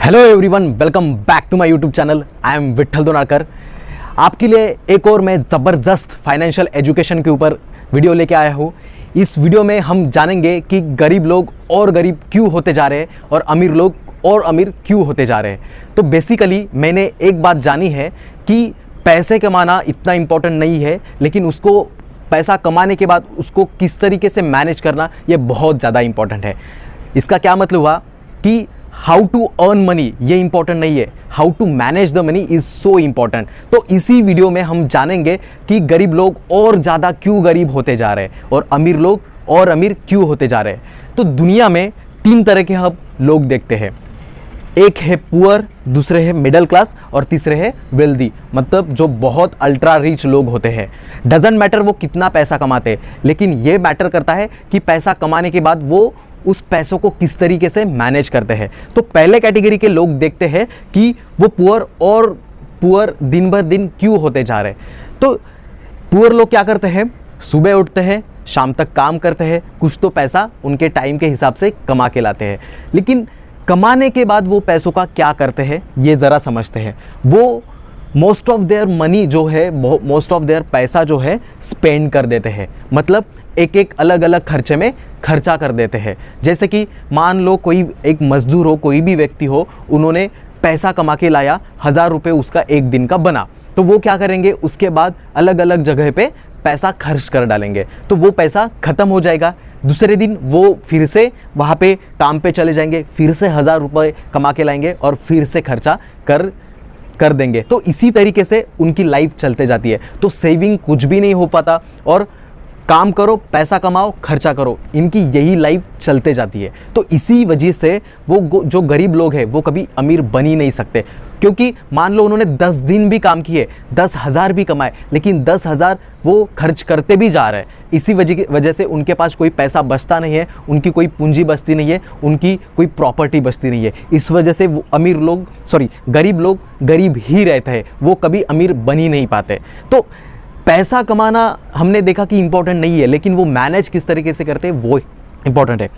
Hello everyone, welcome back to my YouTube channel. I am Vitthal Donakar. आपके लिए एक और मैं ज़बरदस्त फाइनेंशियल एजुकेशन के ऊपर वीडियो लेके आया हूँ। इस वीडियो में हम जानेंगे कि गरीब लोग और गरीब क्यों होते जा रहे हैं और अमीर लोग और अमीर क्यों होते जा रहे हैं। तो बेसिकली मैंने एक बात जानी है कि पैसे कमाना इतना इम्पोर्टेंट नहीं है, लेकिन उसको पैसा कमाने के बाद उसको किस तरीके से मैनेज करना ये बहुत ज़्यादा इम्पोर्टेंट है। इसका क्या मतलब हुआ कि हाउ टू अर्न मनी ये इंपॉर्टेंट नहीं है, how to manage the money is so important. तो इसी वीडियो में हम जानेंगे कि गरीब लोग और ज़्यादा क्यों गरीब होते जा रहे हैं और अमीर लोग और अमीर क्यों होते जा रहे हैं। तो दुनिया में तीन तरह के हम लोग देखते हैं, एक है पुअर, दूसरे है मिडिल क्लास और तीसरे है वेल्दी, मतलब जो बहुत अल्ट्रा रिच लोग होते हैं। डजेंट मैटर वो कितना पैसा कमाते हैं, लेकिन ये मैटर करता है कि पैसा कमाने के बाद वो उस पैसों को किस तरीके से मैनेज करते हैं। तो पहले कैटेगरी के लोग देखते हैं कि वो पुअर दिन भर दिन क्यों होते जा रहे हैं। तो पुअर लोग क्या करते हैं, सुबह उठते हैं, शाम तक काम करते हैं, कुछ तो पैसा उनके टाइम के हिसाब से कमा के लाते हैं, लेकिन कमाने के बाद वो पैसों का क्या करते हैं ये ज़रा समझते हैं। वो मोस्ट ऑफ देयर मनी जो है, मोस्ट ऑफ देयर पैसा जो है स्पेंड कर देते हैं, मतलब एक एक अलग अलग खर्चे में खर्चा कर देते हैं। जैसे कि मान लो कोई एक मजदूर हो, कोई भी व्यक्ति हो, उन्होंने पैसा कमा के लाया, 1000 रुपये उसका एक दिन का बना, तो वो क्या करेंगे, उसके बाद अलग अलग जगह पे पैसा खर्च कर डालेंगे, तो वो पैसा ख़त्म हो जाएगा। दूसरे दिन वो फिर से वहाँ पे काम पे चले जाएंगे, फिर से 1000 रुपये कमा के लाएंगे और फिर से खर्चा कर देंगे। तो इसी तरीके से उनकी लाइफ चलते जाती है। तो सेविंग कुछ भी नहीं हो पाता और काम करो, पैसा कमाओ, खर्चा करो, इनकी यही लाइफ चलते जाती है। तो इसी वजह से वो जो गरीब लोग हैं वो कभी अमीर बन ही नहीं सकते, क्योंकि मान लो उन्होंने 10 दिन भी काम किए, 10,000 भी कमाए, लेकिन 10,000 वो खर्च करते भी जा रहे हैं। इसी वजह से उनके पास कोई पैसा बचता नहीं है, उनकी कोई पूंजी बचती नहीं है, उनकी कोई प्रॉपर्टी बचती नहीं है। इस वजह से वो गरीब लोग गरीब ही रहते हैं, वो कभी अमीर बन ही नहीं पाते। तो पैसा कमाना हमने देखा कि इंपॉर्टेंट नहीं है, लेकिन वो मैनेज किस तरीके से करते हैं वो इंपॉर्टेंट है।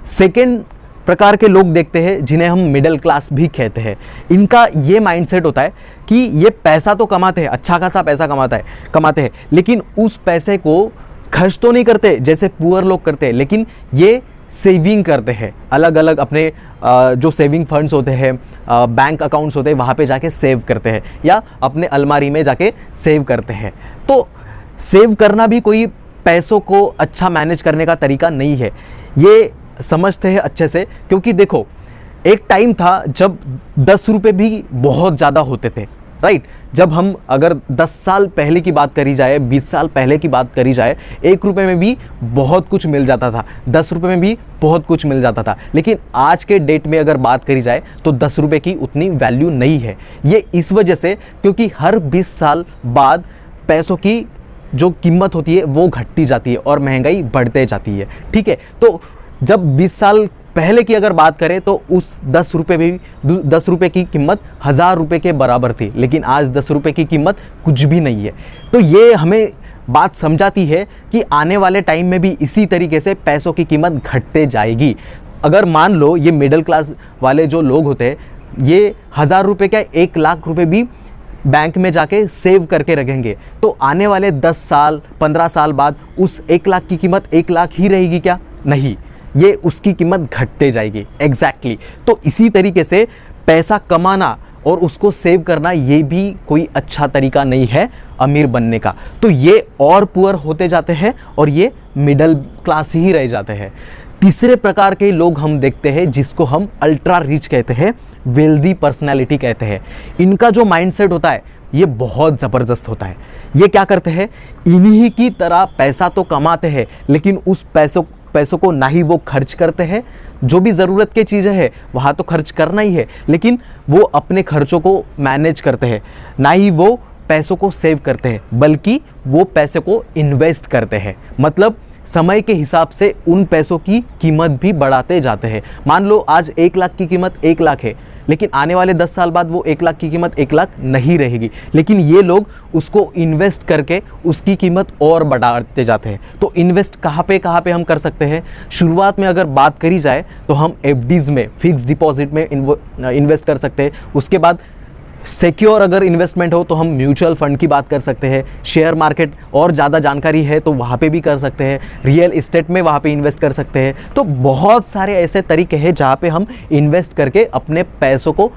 सेकेंड प्रकार के लोग देखते हैं जिन्हें हम मिडिल क्लास भी कहते हैं। इनका ये माइंडसेट होता है कि ये पैसा तो कमाते हैं, अच्छा खासा पैसा कमाते हैं, लेकिन उस पैसे को खर्च तो नहीं करते जैसे पुअर लोग करते हैं, लेकिन ये सेविंग करते हैं। अलग अलग अपने जो सेविंग फंड्स होते हैं, बैंक अकाउंट्स होते हैं, वहाँ पे जाके सेव करते हैं या अपने अलमारी में जाके सेव करते हैं। तो सेव करना भी कोई पैसों को अच्छा मैनेज करने का तरीका नहीं है, ये समझते हैं अच्छे से। क्योंकि देखो, एक टाइम था जब 10 रुपये भी बहुत ज़्यादा होते थे, राइट। जब हम अगर 10 साल पहले की बात करी जाए, 20 साल पहले की बात करी जाए, 1 रुपये में भी बहुत कुछ मिल जाता था, 10 रुपये में भी बहुत कुछ मिल जाता था। लेकिन आज के डेट में अगर बात करी जाए तो 10 रुपये की उतनी वैल्यू नहीं है। ये इस वजह से क्योंकि हर 20 साल बाद पैसों की जो कीमत होती है वो घटती जाती है और महंगाई बढ़ते जाती है, ठीक है। तो जब 20 साल पहले की अगर बात करें तो उस 10 रुपये की कीमत 1000 रुपये के बराबर थी, लेकिन आज 10 रुपये की कीमत कुछ भी नहीं है। तो ये हमें बात समझाती है कि आने वाले टाइम में भी इसी तरीके से पैसों की कीमत घटते जाएगी। अगर मान लो ये मिडिल क्लास वाले जो लोग होते हैं, ये 1000 रुपये क्या 1 लाख रुपये भी बैंक में जाके सेव करके रखेंगे, तो आने वाले 10 साल 15 साल बाद उस 1 लाख की कीमत 1 लाख ही रहेगी क्या? नहीं, ये उसकी कीमत घटते जाएगी। एग्जैक्टली। तो इसी तरीके से पैसा कमाना और उसको सेव करना ये भी कोई अच्छा तरीका नहीं है अमीर बनने का। तो ये और पुअर होते जाते हैं और ये मिडिल क्लास ही रह जाते हैं। तीसरे प्रकार के लोग हम देखते हैं जिसको हम अल्ट्रा रिच कहते हैं, वेल्दी पर्सनैलिटी कहते हैं। इनका जो माइंडसेट होता है ये बहुत ज़बरदस्त होता है। ये क्या करते हैं, इन्हीं की तरह पैसा तो कमाते हैं, लेकिन उस पैसों को ना ही वो खर्च करते हैं, जो भी ज़रूरत की चीज़ें हैं वहाँ तो खर्च करना ही है, लेकिन वो अपने खर्चों को मैनेज करते हैं, ना ही वो पैसों को सेव करते हैं, बल्कि वो पैसे को इन्वेस्ट करते हैं। मतलब समय के हिसाब से उन पैसों की कीमत भी बढ़ाते जाते हैं। मान लो आज 1 लाख की कीमत 1 लाख है, लेकिन आने वाले 10 साल बाद वो 1 लाख की कीमत 1 लाख नहीं रहेगी, लेकिन ये लोग उसको इन्वेस्ट करके उसकी कीमत और बढ़ाते जाते हैं। तो इन्वेस्ट कहाँ पे हम कर सकते हैं? शुरुआत में अगर बात करी जाए तो हम एफडीज़ में, फिक्स डिपॉजिट में इन्वेस्ट कर सकते हैं। उसके बाद सिक्योर अगर इन्वेस्टमेंट हो तो हम म्यूचुअल फंड की बात कर सकते हैं। शेयर मार्केट और ज़्यादा जानकारी है तो वहाँ पे भी कर सकते हैं। रियल इस्टेट में वहाँ पे इन्वेस्ट कर सकते हैं। तो बहुत सारे ऐसे तरीके हैं जहाँ पे हम इन्वेस्ट करके अपने पैसों को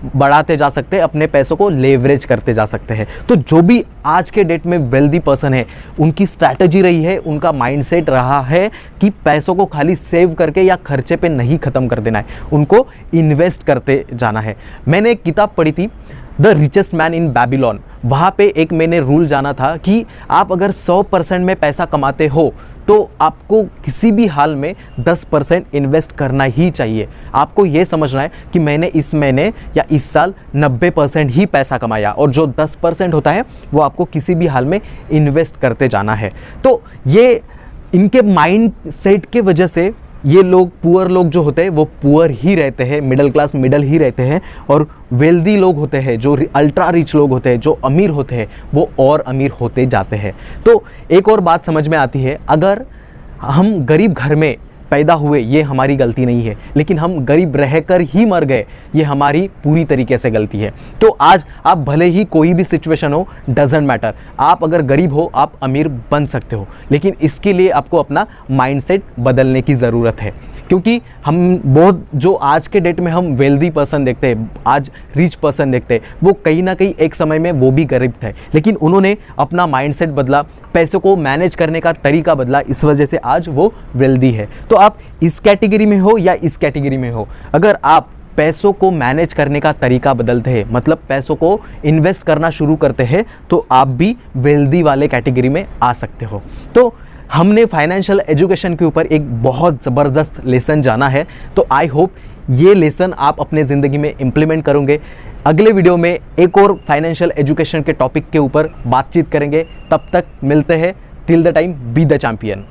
बढ़ाते जा सकते हैं, अपने पैसों को लेवरेज करते जा सकते हैं। तो जो भी आज के डेट में वेल्दी पर्सन है, उनकी स्ट्रैटेजी रही है, उनका माइंडसेट रहा है कि पैसों को खाली सेव करके या खर्चे पे नहीं ख़त्म कर देना है, उनको इन्वेस्ट करते जाना है। मैंने एक किताब पढ़ी थी, the richest man in Babylon. वहाँ पे एक मैंने रूल जाना था कि आप अगर 100% में पैसा कमाते हो तो आपको किसी भी हाल में 10% इन्वेस्ट करना ही चाहिए। आपको ये समझना है कि मैंने इस महीने या इस साल 90% ही पैसा कमाया, और जो 10% होता है वो आपको किसी भी हाल में इन्वेस्ट करते जाना है। तो ये इनके माइंड सेट के वजह से ये लोग, पुअर लोग जो होते हैं वो पुअर ही रहते हैं, मिडिल क्लास मिडल ही रहते हैं, और वेल्दी लोग होते हैं, जो अल्ट्रा रिच लोग होते हैं, जो अमीर होते हैं, वो और अमीर होते जाते हैं। तो एक और बात समझ में आती है, अगर हम गरीब घर में पैदा हुए ये हमारी गलती नहीं है, लेकिन हम गरीब रहकर ही मर गए ये हमारी पूरी तरीके से गलती है। तो आज आप भले ही कोई भी सिचुएशन हो, डजेंट मैटर, आप अगर गरीब हो आप अमीर बन सकते हो, लेकिन इसके लिए आपको अपना माइंडसेट बदलने की ज़रूरत है। क्योंकि हम बहुत, जो आज के डेट में हम वेल्दी पर्सन देखते हैं, आज रिच पर्सन देखते हैं, वो कहीं ना कहीं एक समय में वो भी गरीब थे, लेकिन उन्होंने अपना माइंडसेट बदला, पैसों को मैनेज करने का तरीका बदला, इस वजह से आज वो वेल्दी है। तो आप इस कैटेगरी में हो या इस कैटेगरी में हो, अगर आप पैसों को मैनेज करने का तरीका बदलते हैं, मतलब पैसों को इन्वेस्ट करना शुरू करते हैं, तो आप भी वेल्दी वाले कैटेगरी में आ सकते हो। तो हमने फाइनेंशियल एजुकेशन के ऊपर एक बहुत ज़बरदस्त लेसन जाना है। तो आई होप ये लेसन आप अपने ज़िंदगी में इम्प्लीमेंट करोगे। अगले वीडियो में एक और फाइनेंशियल एजुकेशन के टॉपिक के ऊपर बातचीत करेंगे। तब तक मिलते हैं। Till the time, be the champion.